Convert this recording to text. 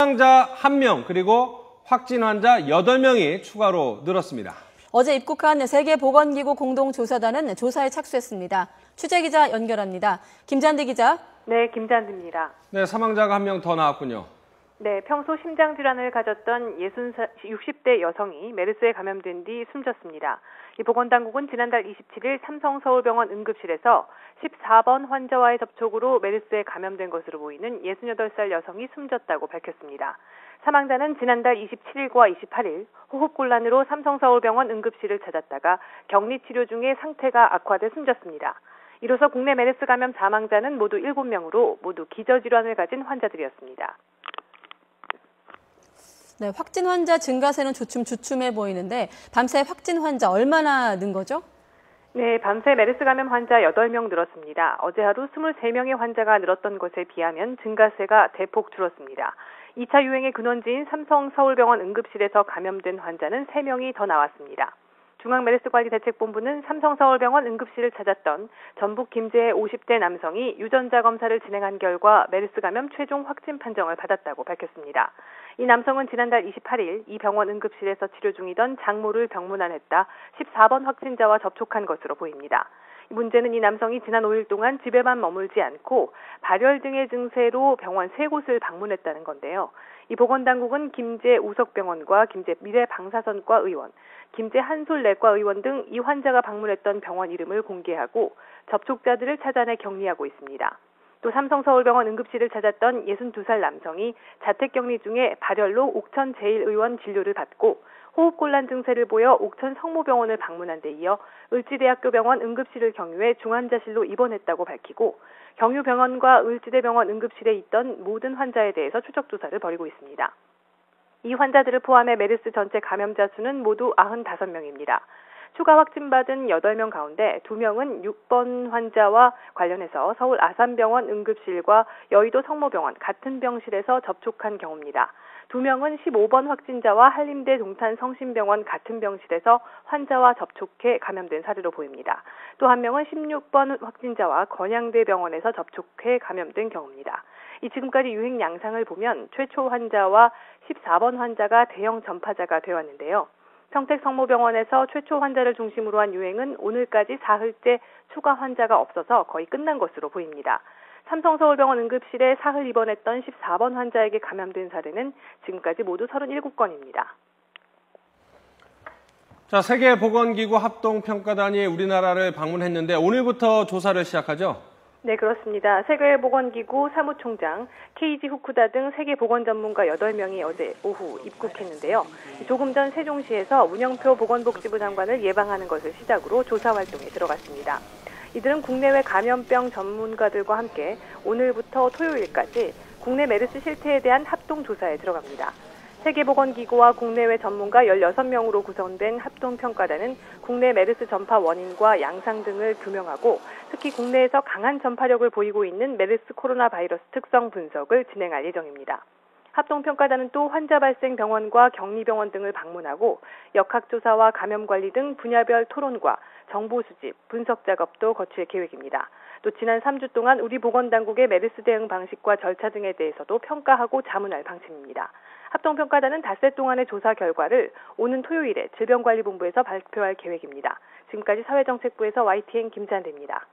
사망자 1명 그리고 확진 환자 8명이 추가로 늘었습니다. 어제 입국한 세계보건기구 공동조사단은 조사에 착수했습니다. 취재기자 연결합니다. 김잔디 기자. 네, 김잔디입니다. 네, 사망자가 1명 더 나왔군요. 네, 평소 심장질환을 가졌던 60대 여성이 메르스에 감염된 뒤 숨졌습니다. 이 보건당국은 지난달 27일 삼성서울병원 응급실에서 14번 환자와의 접촉으로 메르스에 감염된 것으로 보이는 68살 여성이 숨졌다고 밝혔습니다. 사망자는 지난달 27일과 28일 호흡곤란으로 삼성서울병원 응급실을 찾았다가 격리치료 중에 상태가 악화돼 숨졌습니다. 이로써 국내 메르스 감염 사망자는 모두 7명으로 모두 기저질환을 가진 환자들이었습니다. 네, 확진 환자 증가세는 주춤주춤해 보이는데 밤새 확진 환자 얼마나 는 거죠? 네, 밤새 메르스 감염 환자 8명 늘었습니다. 어제 하루 23명의 환자가 늘었던 것에 비하면 증가세가 대폭 줄었습니다. 2차 유행의 근원지인 삼성서울병원 응급실에서 감염된 환자는 3명이 더 나왔습니다. 중앙메르스관리대책본부는 삼성서울병원 응급실을 찾았던 전북 김제의 50대 남성이 유전자 검사를 진행한 결과 메르스 감염 최종 확진 판정을 받았다고 밝혔습니다. 이 남성은 지난달 28일 이 병원 응급실에서 치료 중이던 장모를 병문안했다 14번 확진자와 접촉한 것으로 보입니다. 문제는 이 남성이 지난 5일 동안 집에만 머물지 않고 발열 등의 증세로 병원 3곳을 방문했다는 건데요. 이 보건당국은 김제 우석병원과 김제 미래방사선과 의원, 김제 한솔내과 의원 등 이 환자가 방문했던 병원 이름을 공개하고 접촉자들을 찾아내 격리하고 있습니다. 또 삼성서울병원 응급실을 찾았던 62살 남성이 자택격리 중에 발열로 옥천 제1의원 진료를 받고 호흡곤란 증세를 보여 옥천 성모병원을 방문한 데 이어 을지대학교병원 응급실을 경유해 중환자실로 입원했다고 밝히고 경유병원과 을지대병원 응급실에 있던 모든 환자에 대해서 추적 조사를 벌이고 있습니다. 이 환자들을 포함해 메르스 전체 감염자 수는 모두 95명입니다. 추가 확진받은 8명 가운데 2명은 6번 환자와 관련해서 서울 아산병원 응급실과 여의도 성모병원 같은 병실에서 접촉한 경우입니다. 2명은 15번 확진자와 한림대 동탄성심병원 같은 병실에서 환자와 접촉해 감염된 사례로 보입니다. 또 1명은 16번 확진자와 건양대병원에서 접촉해 감염된 경우입니다. 이 지금까지 유행 양상을 보면 최초 환자와 14번 환자가 대형 전파자가 되었는데요. 평택 성모병원에서 최초 환자를 중심으로 한 유행은 오늘까지 사흘째 추가 환자가 없어서 거의 끝난 것으로 보입니다. 삼성서울병원 응급실에 사흘 입원했던 14번 환자에게 감염된 사례는 지금까지 모두 37건입니다. 자, 세계보건기구 합동평가단이 우리나라를 방문했는데 오늘부터 조사를 시작하죠? 네, 그렇습니다. 세계보건기구 사무총장, 케이지 후쿠다 등 세계보건 전문가 8명이 어제 오후 입국했는데요. 조금 전 세종시에서 문영표 보건복지부 장관을 예방하는 것을 시작으로 조사 활동에 들어갔습니다. 이들은 국내외 감염병 전문가들과 함께 오늘부터 토요일까지 국내 메르스 실태에 대한 합동조사에 들어갑니다. 세계보건기구와 국내외 전문가 16명으로 구성된 합동평가단은 국내 메르스 전파 원인과 양상 등을 규명하고 특히 국내에서 강한 전파력을 보이고 있는 메르스 코로나 바이러스 특성 분석을 진행할 예정입니다. 합동평가단은 또 환자 발생 병원과 격리병원 등을 방문하고 역학조사와 감염관리 등 분야별 토론과 정보 수집, 분석 작업도 거칠 계획입니다. 또 지난 3주 동안 우리 보건당국의 메르스 대응 방식과 절차 등에 대해서도 평가하고 자문할 방침입니다. 합동평가단은 닷새 동안의 조사 결과를 오는 토요일에 질병관리본부에서 발표할 계획입니다. 지금까지 사회정책부에서 YTN 김찬대입니다.